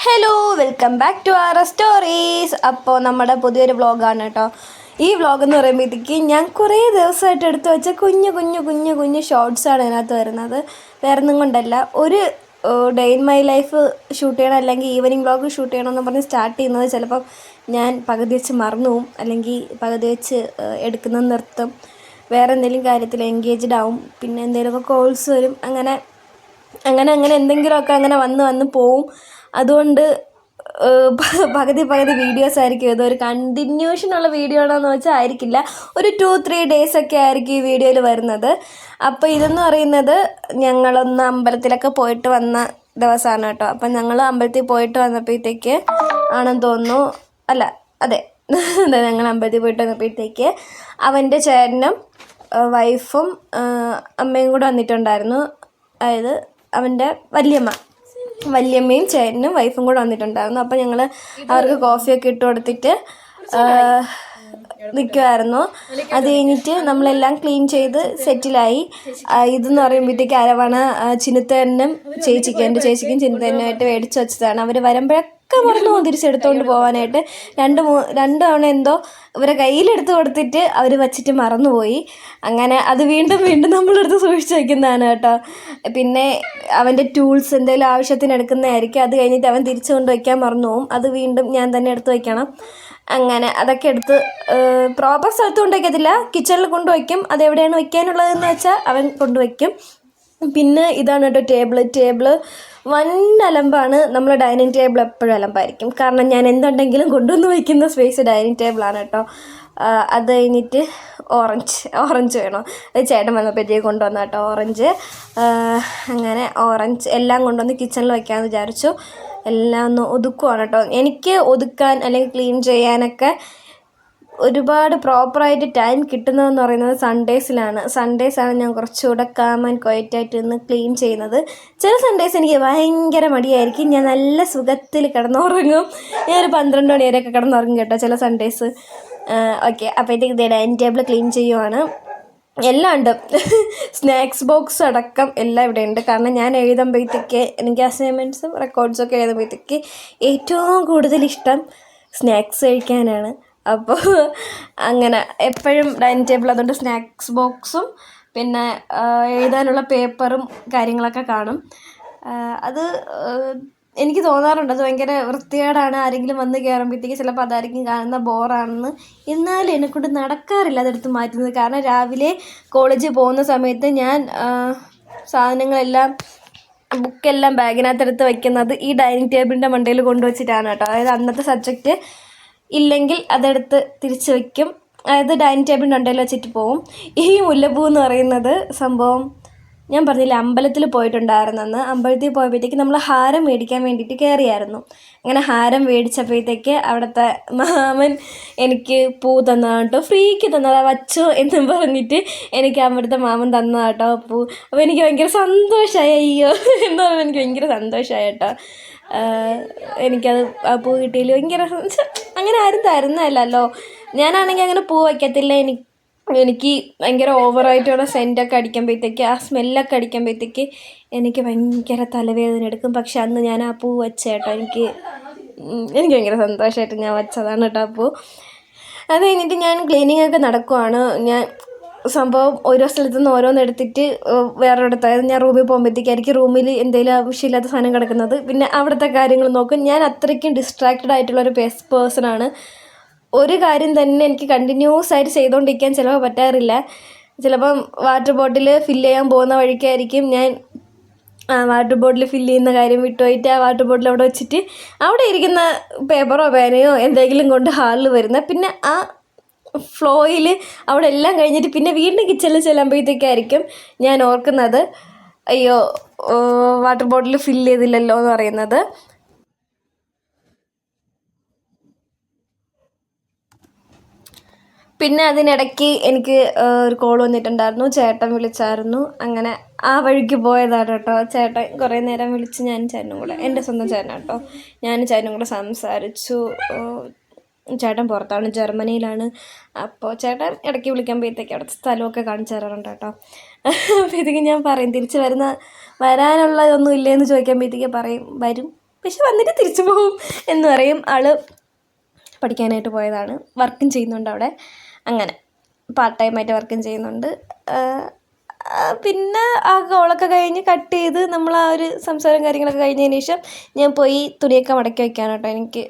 Hello, welcome back to R stories. അപ്പോൾ നമ്മുടെ പുതിയൊരു വ്ളോഗാണ് കേട്ടോ. ഈ വ്ളോഗ് എന്ന് പറയുമ്പോഴത്തേക്ക് ഞാൻ കുറേ ദിവസമായിട്ട് എടുത്തു വെച്ച കുഞ്ഞു ഷോർട്സാണ് ഇതിനകത്ത് വരുന്നത്. വേറെ ഒന്നും കൊണ്ടല്ല, ഒരു day in my life shoot ചെയ്യണം അല്ലെങ്കിൽ ഈവനിങ് വ്ളോഗ് ഷൂട്ട് ചെയ്യണമെന്ന് പറഞ്ഞ് സ്റ്റാർട്ട് ചെയ്യുന്നത് ചിലപ്പം ഞാൻ പകുതി വെച്ച് മറന്നു പോവും, അല്ലെങ്കിൽ പകുതി വെച്ച് എടുക്കുന്നത് നിർത്തും, വേറെ എന്തെങ്കിലും കാര്യത്തിൽ എൻഗേജ്ഡ് ആവും, പിന്നെ എന്തെങ്കിലുമൊക്കെ കോൾസ് വരും, അങ്ങനെ എന്തെങ്കിലുമൊക്കെ അങ്ങനെ വന്ന് പോവും. അതുകൊണ്ട് പകുതി വീഡിയോസ് ആയിരിക്കും. ഇതൊരു കണ്ടിന്യൂഷനുള്ള വീഡിയോ ആണോയെന്ന് വെച്ചാൽ ആയിരിക്കില്ല. ഒരു 2-3 ഡേയ്സ് ഒക്കെ ആയിരിക്കും ഈ വീഡിയോയിൽ വരുന്നത്. അപ്പോൾ ഇതെന്ന് പറയുന്നത് ഞങ്ങളൊന്ന് അമ്പലത്തിലൊക്കെ പോയിട്ട് വന്ന ദിവസമാണ് കേട്ടോ. അപ്പം ഞങ്ങൾ അമ്പലത്തിൽ പോയിട്ട് വന്നപ്പോഴത്തേക്ക് ആണെന്ന് തോന്നുന്നു, അതെ ഞങ്ങൾ അമ്പലത്തിൽ പോയിട്ട് വന്നപ്പോഴത്തേക്ക് അവൻ്റെ ചേട്ടനും വൈഫും അമ്മയും കൂടെ വന്നിട്ടുണ്ടായിരുന്നു. അതായത് അവൻ്റെ വല്യമ്മയും ചേട്ടനും വൈഫും കൂടെ വന്നിട്ടുണ്ടായിരുന്നു. അപ്പോൾ ഞങ്ങൾ അവർക്ക് കോഫിയൊക്കെ ഇട്ട് കൊടുത്തിട്ട് നിൽക്കുമായിരുന്നു. അത് കഴിഞ്ഞിട്ട് നമ്മളെല്ലാം ക്ലീൻ ചെയ്ത് സെറ്റിലായി. ഇതെന്ന് പറയുമ്പോഴത്തേക്ക് അരവണ ചിന്നുത്തേനും എൻ്റെ ചേച്ചിക്കും ചിന്നുത്തേനായിട്ട് മേടിച്ച് വെച്ചതാണ്. അവർ വരുമ്പോഴൊക്കെ മറന്നു പോകും തിരിച്ചെടുത്തുകൊണ്ട് പോകാനായിട്ട്. രണ്ട് തവണ എന്തോ ഇവരെ കയ്യിലെടുത്ത് കൊടുത്തിട്ട് അവർ വച്ചിട്ട് മറന്നുപോയി. അങ്ങനെ അത് വീണ്ടും നമ്മളെടുത്ത് സൂക്ഷിച്ച് വയ്ക്കുന്നതാണ് കേട്ടോ. പിന്നെ അവൻ്റെ ടൂൾസ് എന്തെങ്കിലും ആവശ്യത്തിന് എടുക്കുന്നതായിരിക്കും. അത് കഴിഞ്ഞിട്ട് അവൻ തിരിച്ചു കൊണ്ട് വയ്ക്കാൻ മറന്നു പോകും. അത് വീണ്ടും ഞാൻ തന്നെ എടുത്ത് വയ്ക്കണം. അങ്ങനെ അതൊക്കെ എടുത്ത് പ്രോപ്പർ സ്ഥലത്ത് കൊണ്ടുവയ്ക്കത്തില്ല, കിച്ചണിൽ കൊണ്ടുവയ്ക്കും. അതെവിടെയാണ് വയ്ക്കാനുള്ളതെന്ന് വെച്ചാൽ അവൻ കൊണ്ടുവയ്ക്കും. പിന്നെ ഇതാണ് കേട്ടോ ടേബിള് വൻ അലമ്പാണ്. നമ്മൾ ഡൈനിങ് ടേബിൾ എപ്പോഴും അലമ്പായിരിക്കും. കാരണം ഞാൻ എന്തുണ്ടെങ്കിലും കൊണ്ടുവന്ന് വയ്ക്കുന്ന സ്പേസ് ഡൈനിങ് ടേബിളാണ് കേട്ടോ. അത് കഴിഞ്ഞിട്ട് ഓറഞ്ച് വേണോ, അത് ചേട്ടൻ വന്നപ്പോഴത്തേക്ക് കൊണ്ടുവന്ന കേട്ടോ ഓറഞ്ച്. അങ്ങനെ ഓറഞ്ച് എല്ലാം കൊണ്ടുവന്ന് കിച്ചണിൽ വയ്ക്കാമെന്ന് വിചാരിച്ചു. എല്ലാം ഒന്ന് ഒതുക്കുവാണ് കേട്ടോ. എനിക്ക് ഒതുക്കാൻ അല്ലെങ്കിൽ ക്ലീൻ ചെയ്യാനൊക്കെ ഒരുപാട് പ്രോപ്പറായിട്ട് ടൈം കിട്ടുന്നതെന്ന് പറയുന്നത് സൺഡേസാണ് ഞാൻ കുറച്ചുകൂടെ കാം ആൻഡ് ക്വയറ്റായിട്ട് ഇന്ന് ക്ലീൻ ചെയ്യുന്നത്. ചില സൺഡേസ് എനിക്ക് ഭയങ്കര മടിയായിരിക്കും. ഞാൻ നല്ല സുഖത്തിൽ കിടന്നുറങ്ങും. ഞാനൊരു 12 മണി വരെയൊക്കെ കിടന്നുറങ്ങും കേട്ടോ ചില സൺഡേസ്. ഓക്കെ, അപ്പോഴത്തേക്ക് ഡൈനിങ് ടേബിൾ ക്ലീൻ ചെയ്യുവാണ്. എല്ലാം ഉണ്ട്, സ്നാക്സ് ബോക്സ് അടക്കം എല്ലാം ഇവിടെ ഉണ്ട്. കാരണം ഞാൻ എഴുതുമ്പോഴത്തേക്ക് എനിക്ക് അസൈൻമെൻറ്റ്സും റെക്കോർഡ്സൊക്കെ എഴുതുമ്പോഴത്തേക്ക് ഏറ്റവും കൂടുതൽ ഇഷ്ടം സ്നാക്സ് കഴിക്കാനാണ്. അപ്പോൾ അങ്ങനെ എപ്പോഴും ഡൈനിങ് ടേബിൾ അതുകൊണ്ട് സ്നാക്സ് ബോക്സും പിന്നെ എഴുതാനുള്ള പേപ്പറും കാര്യങ്ങളൊക്കെ കാണും. അത് എനിക്ക് തോന്നാറുണ്ട് അത് ഭയങ്കര വൃത്തികേടാണ്. ആരെങ്കിലും വന്ന് കയറുമ്പോഴത്തേക്ക് ചിലപ്പോൾ അതായിരിക്കും കാണുന്ന ബോറാണെന്ന്. എന്നാലും എന്നെക്കൊണ്ട് നടക്കാറില്ല അതെടുത്ത് മാറ്റുന്നത്. കാരണം രാവിലെ കോളേജിൽ പോകുന്ന സമയത്ത് ഞാൻ സാധനങ്ങളെല്ലാം ബുക്കെല്ലാം ബാഗിനകത്തെടുത്ത് വയ്ക്കുന്നത് ഈ ഡൈനിങ് ടേബിളിൻ്റെ മണ്ടയിൽ കൊണ്ടുവച്ചിട്ടാണ് കേട്ടോ. അതായത് അന്നത്തെ സബ്ജക്റ്റ് ഇല്ലെങ്കിൽ അതെടുത്ത് തിരിച്ച് വയ്ക്കും. അതായത് ഡൈനിങ് ടേബിളിൻ്റെ മണ്ടയിൽ വെച്ചിട്ട് പോവും. ഈ മുല്ലപ്പൂ എന്ന് പറയുന്നത് സംഭവം ഞാൻ പറഞ്ഞില്ല, അമ്പലത്തിൽ പോയിട്ടുണ്ടായിരുന്നെന്ന്. അമ്പലത്തിൽ പോയപ്പോഴത്തേക്ക് നമ്മൾ ഹാരം മേടിക്കാൻ വേണ്ടിയിട്ട് കയറിയായിരുന്നു. അങ്ങനെ ഹാരം മേടിച്ചപ്പോഴത്തേക്ക് അവിടുത്തെ മാമൻ എനിക്ക് പൂ തന്നതാട്ടോ, ഫ്രീക്ക് തന്നതാ, വച്ചോ എന്നും പറഞ്ഞിട്ട് എനിക്ക് അവിടുത്തെ മാമൻ തന്നതാട്ടോ പൂ. അപ്പോൾ എനിക്ക് ഭയങ്കര സന്തോഷമായി. അയ്യോ എന്ന് പറഞ്ഞാൽ എനിക്ക് ഭയങ്കര സന്തോഷമായി കേട്ടോ. എനിക്കത് ആ പൂ കിട്ടിയില്ല, ഭയങ്കര അങ്ങനെ ആരും തരുന്നതല്ലല്ലോ. ഞാനാണെങ്കിൽ അങ്ങനെ പൂ വയ്ക്കത്തില്ല. എനിക്ക് ഭയങ്കര ഓവറായിട്ടുള്ള സെൻറ്റൊക്കെ അടിക്കുമ്പോഴത്തേക്ക്, ആ സ്മെല്ലൊക്കെ അടിക്കുമ്പോഴത്തേക്ക് എനിക്ക് ഭയങ്കര തലവേദന എടുക്കും. പക്ഷെ അന്ന് ഞാൻ ആ പൂ വച്ച കേട്ടോ. എനിക്ക് ഭയങ്കര സന്തോഷമായിട്ട് ഞാൻ വച്ചതാണ് കേട്ടോ ആ പൂ. അത് കഴിഞ്ഞിട്ട് ഞാൻ ക്ലീനിങ്ങൊക്കെ നടക്കുവാണ്. ഞാൻ സംഭവം ഓരോ സ്ഥലത്തു നിന്ന് ഓരോന്നെടുത്തിട്ട് വേറൊരിടത്ത്, അതായത് ഞാൻ റൂമിൽ പോകുമ്പോഴത്തേക്കായിരിക്കും റൂമിൽ എന്തെങ്കിലും ആവശ്യമില്ലാത്ത സാധനം കിടക്കുന്നത്. പിന്നെ അവിടുത്തെ കാര്യങ്ങൾ നോക്കും. ഞാൻ അത്രയ്ക്കും ഡിസ്ട്രാക്റ്റഡ് ആയിട്ടുള്ളൊരു പേഴ്സണാണ്. ഒരു കാര്യം തന്നെ എനിക്ക് കണ്ടിന്യൂസ് ആയിട്ട് ചെയ്തുകൊണ്ടിരിക്കാൻ ചിലപ്പോൾ പറ്റാറില്ല. ചിലപ്പം വാട്ടർ ബോട്ടിൽ ഫില്ല് ചെയ്യാൻ പോകുന്ന വഴിക്കായിരിക്കും ഞാൻ വാട്ടർ ബോട്ടിൽ ഫില്ല് ചെയ്യുന്ന കാര്യം വിട്ടുപോയിട്ട് ആ വാട്ടർ ബോട്ടിൽ അവിടെ വെച്ചിട്ട് അവിടെ ഇരിക്കുന്ന പേപ്പറോ പേനയോ എന്തെങ്കിലും കൊണ്ട് ഹാളിൽ വരുന്നത്. പിന്നെ ആ ഫ്ലോയിൽ അവിടെ എല്ലാം കഴിഞ്ഞിട്ട് പിന്നെ വീണ്ടും കിച്ചണിൽ ചെല്ലുമ്പോഴത്തേക്കായിരിക്കും ഞാൻ ഓർക്കുന്നത്, അയ്യോ വാട്ടർ ബോട്ടിൽ ഫില്ല് ചെയ്തില്ലല്ലോ എന്ന് പറയുന്നത്. പിന്നെ അതിനിടയ്ക്ക് എനിക്ക് ഒരു കോൾ വന്നിട്ടുണ്ടായിരുന്നു, ചേട്ടൻ വിളിച്ചായിരുന്നു. അങ്ങനെ ആ വഴിക്ക് പോയതാണ് കേട്ടോ. ചേട്ടൻ കുറേ നേരം വിളിച്ച് ഞാനും ചേട്ടനും കൂടെ, എൻ്റെ സ്വന്തം ചേട്ടൻ കേട്ടോ, ഞാനും ചേട്ടനും കൂടെ സംസാരിച്ചു. ചേട്ടൻ പുറത്താണ്, ജർമ്മനിയിലാണ്. അപ്പോൾ ചേട്ടൻ ഇടയ്ക്ക് വിളിക്കുമ്പോഴത്തേക്ക് അവിടുത്തെ സ്ഥലമൊക്കെ കാണിച്ചു തരാറുണ്ട് കേട്ടോ. അപ്പോഴത്തേക്ക് ഞാൻ പറയും, തിരിച്ച് വരാനുള്ളതൊന്നും ഇല്ലയെന്ന് ചോദിക്കുമ്പോഴത്തേക്ക് പറയും വരും പക്ഷെ വന്നിട്ട് തിരിച്ചു പോകും എന്ന് പറയും. ആൾ പഠിക്കാനായിട്ട് പോയതാണ്, വർക്കും ചെയ്യുന്നുണ്ട് അവിടെ, അങ്ങനെ പാർട്ട് ടൈമായിട്ട് വർക്കും ചെയ്യുന്നുണ്ട്. പിന്നെ ആ കോളൊക്കെ കഴിഞ്ഞ് കട്ട് ചെയ്ത് നമ്മൾ ആ ഒരു സംസാരം കാര്യങ്ങളൊക്കെ കഴിഞ്ഞതിന് ശേഷം ഞാൻ പോയി തുണിയൊക്കെ മടക്കി വയ്ക്കാൻ കേട്ടോ. എനിക്ക്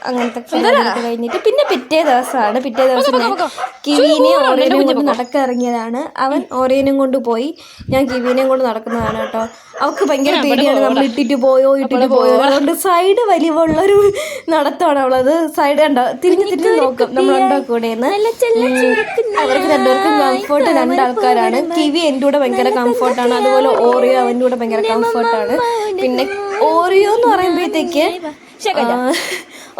അങ്ങനത്തെ കാര്യങ്ങളൊക്കെ കഴിഞ്ഞിട്ട് പിന്നെ പിറ്റേ ദിവസം ഞാൻ കിവീനെ ഓറിയനും കൊണ്ട് നടക്കാൻ ഇറങ്ങിയതാണ്. അവൻ ഓറിയനും കൊണ്ട് പോയി, ഞാൻ കിവീനെയും കൊണ്ട് നടക്കുന്നതാണ് കേട്ടോ. അവൾക്ക് ഭയങ്കര പേടിയാണ് നമ്മൾ ഇട്ടിട്ട് പോയോ അതുകൊണ്ട് സൈഡ് വലിവുള്ളൊരു നടത്തമാണ് അവളത്. സൈഡ് കണ്ടോ, തിരിഞ്ഞ് നോക്കും നമ്മളുണ്ടോ കൂടെയെന്ന്. അവർക്ക് രണ്ടുപേർക്കും കംഫർട്ട് രണ്ടാൾക്കാരാണ്. കിവി എൻ്റെ കൂടെ ഭയങ്കര കംഫർട്ടാണ്, അതുപോലെ ഓറിയോ അവൻ്റെ കൂടെ ഭയങ്കര കംഫർട്ടാണ്. പിന്നെ ഓറിയോ എന്ന് പറയുമ്പോഴത്തേക്ക്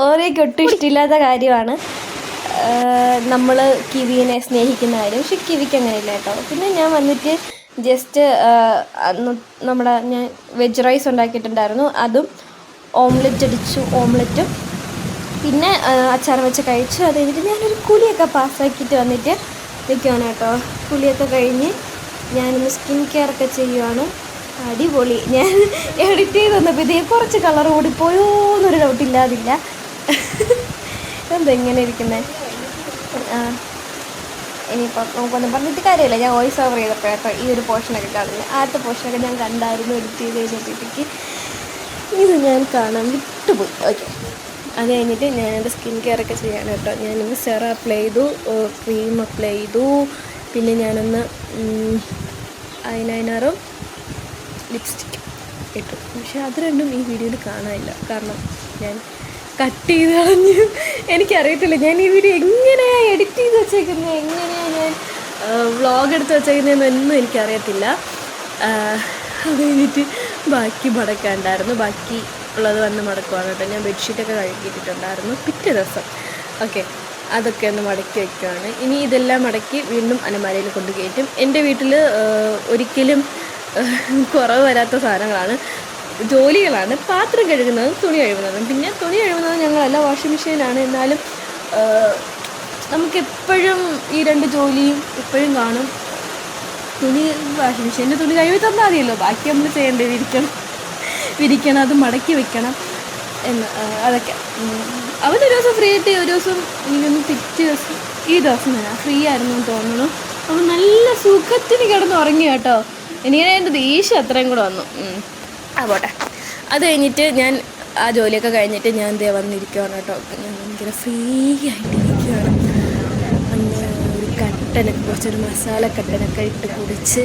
ഓറിയോയ്ക്ക് ഒട്ടും ഇഷ്ടമില്ലാത്ത കാര്യമാണ് നമ്മൾ കിവിനെ സ്നേഹിക്കുന്ന കാര്യം. പക്ഷെ കിവിക്ക് അങ്ങനെയില്ല കേട്ടോ. പിന്നെ ഞാൻ വന്നിട്ട് ജസ്റ്റ് ഞാൻ വെജ് റൈസ് ഉണ്ടാക്കിയിട്ടുണ്ടായിരുന്നു, അതും ഓംലെറ്റും പിന്നെ അച്ചാർ വെച്ച് കഴിച്ചു. അത് കഴിഞ്ഞിട്ട് ഞാനൊരു കുളിയൊക്കെ പാസ്സാക്കിയിട്ട് വന്നിട്ട് നിൽക്കുകയാണ് കേട്ടോ. കുളിയൊക്കെ കഴിഞ്ഞ് ഞാനൊന്ന് സ്കിൻ കെയർ ഒക്കെ ചെയ്യുവാണ്. അടിപൊളി. ഞാൻ എഡിറ്റ് ചെയ്ത് വന്നപ്പോൾ ഇതേ കുറച്ച് കളർ കൂടിപ്പോയോ എന്നൊരു ഡൗട്ടില്ലാതില്ല. എന്താ ഇങ്ങനെ ഇരിക്കുന്നത്? ഇനിയിപ്പോൾ നമുക്കൊന്നും പറഞ്ഞിട്ട് കാര്യമില്ല, ഞാൻ വോയിസ് ഓവർ ചെയ്തപ്പോൾ കേട്ടോ ഈ ഒരു പോർഷനൊക്കെ കാണുന്നത്. ആദ്യത്തെ പോർഷനൊക്കെ ഞാൻ കണ്ടായിരുന്നു എഡിറ്റ് ചെയ്ത് കഴിഞ്ഞപ്പോഴത്തേക്ക്. ഇത് ഞാൻ കാണാൻ വിട്ടുപോയി. ഓക്കെ, അത് കഴിഞ്ഞിട്ട് ഞാൻ എൻ്റെ സ്കിൻ കെയർ ഒക്കെ ചെയ്യാണ് കേട്ടോ. ഞാനൊന്ന് സെറം അപ്ലൈ ചെയ്തു, ക്രീം അപ്ലൈ ചെയ്തു, പിന്നെ ഞാനൊന്ന് ഐലൈനറും ലിപ്സ്റ്റിക്കും ഇട്ടു. പക്ഷെ അത് രണ്ടും ഈ വീഡിയോയിൽ കാണാനില്ല, കാരണം ഞാൻ കട്ട് ചെയ്ത് കളഞ്ഞു. എനിക്കറിയത്തില്ല ഞാൻ ഈ വീഡിയോ എങ്ങനെയാണ് എഡിറ്റ് ചെയ്ത് വെച്ചേക്കുന്നത്, എങ്ങനെയാണ് ഞാൻ വ്ളോഗ് എടുത്ത് വെച്ചേക്കുന്നതെന്നൊന്നും എനിക്കറിയത്തില്ല. അത് കഴിഞ്ഞിട്ട് ബാക്കി മടക്കാണ്ടായിരുന്നു, ബാക്കി ഉള്ളത് വന്ന് മടക്കുവാണ് കേട്ടോ. ഞാൻ ബെഡ്ഷീറ്റൊക്കെ കഴുകിയിട്ടുണ്ടായിരുന്നു പിറ്റേ ദിവസം. ഓക്കെ, അതൊക്കെ ഒന്ന് മടക്കി വയ്ക്കുകയാണ്. ഇനി ഇതെല്ലാം മടക്കി വീണ്ടും അലമാരയിൽ കൊണ്ട് കയറ്റും. എൻ്റെ വീട്ടിൽ ഒരിക്കലും കുറവ് വരാത്ത സാധനങ്ങളാണ്, ജോലികളാണ്. പാത്രം കഴുകുന്നതും തുണി കഴുകുന്നതും. പിന്നെ തുണി കഴുകുന്നത് ഞങ്ങളല്ല, വാഷിംഗ് മെഷീനാണ്. എന്നാലും നമുക്കെപ്പോഴും ഈ രണ്ട് ജോലിയും എപ്പോഴും കാണും. തുണി വാഷിംഗ് മെഷീനിൽ തുണി കഴുകി തന്നാൽ മതിയല്ലോ, ബാക്കി നമ്മൾ ചെയ്യേണ്ടത് വിരിക്കണം, അത് മടക്കി വെക്കണം എന്ന്. അതൊക്കെ അവനൊരു ദിവസം ഫ്രീ ആയിട്ട്, ഒരു ദിവസം എനിക്കൊന്ന് പിറ്റേ ദിവസം ഈ ദിവസം തന്നെ ഫ്രീ ആയിരുന്നു എന്ന് തോന്നുന്നു. അവൻ നല്ല സുഖത്തിന് കിടന്ന് ഉറങ്ങി കേട്ടോ. എനിക്ക് എൻ്റെ ദേഷ്യം അത്രയും കൂടെ വന്നു. പോട്ടെ. അത് കഴിഞ്ഞിട്ട് ഞാൻ ആ ജോലിയൊക്കെ കഴിഞ്ഞിട്ട് ഞാൻ ദേ വന്നിരിക്കുകയാണ് കേട്ടോ. ഞാൻ ഭയങ്കര ഫ്രീ ആയിട്ടിരിക്കുകയാണ്. അങ്ങനെ ഒരു കട്ടനൊക്കെ, കുറച്ചൊരു മസാല കട്ടനൊക്കെ ഇട്ട് കുടിച്ച്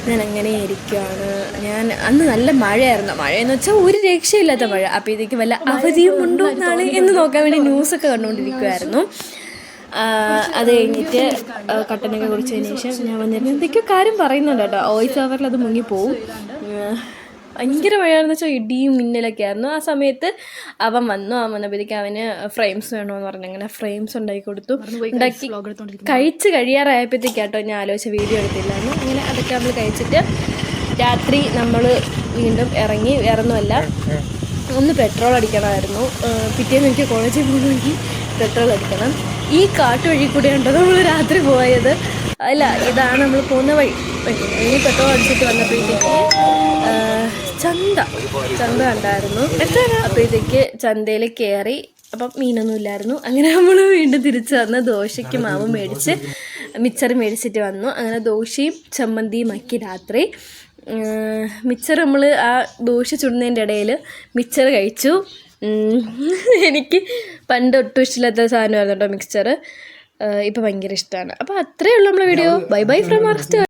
ഞാൻ അങ്ങനെ ഇരിക്കുകയാണ്. ഞാൻ അന്ന് നല്ല മഴയായിരുന്നു. മഴയെന്ന് വെച്ചാൽ ഒരു രക്ഷയില്ലാത്ത മഴ. അപ്പോൾ ഇതൊക്കെ വല്ല അവധിയും ഉണ്ടോ എന്നാണ് എന്ന് നോക്കാൻ വേണ്ടി ന്യൂസൊക്കെ കണ്ടുകൊണ്ടിരിക്കുമായിരുന്നു. അത് കഴിഞ്ഞിട്ട് കട്ടനൊക്കെ കുടിച്ചതിന് ശേഷം ഞാൻ വന്നിരുന്നു. എന്തൊക്കെയോ കാര്യം പറയുന്നുണ്ട് കേട്ടോ, വോയിസ് ഓവറിൽ അത് മുങ്ങിപ്പോവും. ഭയങ്കര മഴയാണെന്ന് വെച്ചാൽ ഇടിയും മിന്നലൊക്കെ ആയിരുന്നു. ആ സമയത്ത് അവൻ വന്നപ്പോഴത്തേക്ക് അവന് ഫ്രെയിംസ് വേണമെന്ന് പറഞ്ഞു. അങ്ങനെ ഫ്രെയിംസ് ഉണ്ടാക്കി കൊടുത്തു. ഉണ്ടാക്കി കഴിച്ച് കഴിയാറായപ്പോഴത്തേക്കാട്ടോ ഞാൻ ആലോചിച്ച വീഡിയോ എടുത്തില്ലായിരുന്നു. അങ്ങനെ അതൊക്കെ നമ്മൾ കഴിച്ചിട്ട് രാത്രി നമ്മൾ വീണ്ടും ഇറങ്ങി. വേറൊന്നുമല്ല, ഒന്ന് പെട്രോൾ അടിക്കണമായിരുന്നു. പിറ്റേന്ന് എനിക്ക് കോളേജിൽ പോകണമെങ്കിൽ പെട്രോൾ അടിക്കണം. ഈ കാട്ടുവഴി കൂടെയുണ്ടോ നമ്മൾ രാത്രി പോയത്? അല്ല, ഇതാണ് നമ്മൾ പോകുന്ന വഴി. ഇനി പെട്രോൾ അടിച്ചിട്ട് വന്നപ്പോഴത്തേക്ക് ചന്ത ഉണ്ടായിരുന്നു. അപ്പോഴത്തേക്ക് ചന്തയിൽ കയറി. അപ്പം മീനൊന്നും ഇല്ലായിരുന്നു. അങ്ങനെ നമ്മൾ വീണ്ടും തിരിച്ച് വന്ന് ദോശയ്ക്ക് മാവ് മേടിച്ച് മിച്ചർ മേടിച്ചിട്ട് വന്നു. അങ്ങനെ ദോശയും ചമ്മന്തിയും ആക്കി രാത്രി. മിച്ചർ നമ്മൾ ആ ദോശ ചുടുന്നതിൻ്റെ ഇടയിൽ മിച്ചർ കഴിച്ചു. എനിക്ക് പണ്ട് ഒട്ടും ഇഷ്ടമില്ലാത്ത സാധനമായിരുന്നു കേട്ടോ മിക്സ്ചർ. ഇപ്പോൾ ഭയങ്കര ഇഷ്ടമാണ്. അപ്പോൾ അത്രയേ ഉള്ളൂ നമ്മുടെ video. Bye bye from R star.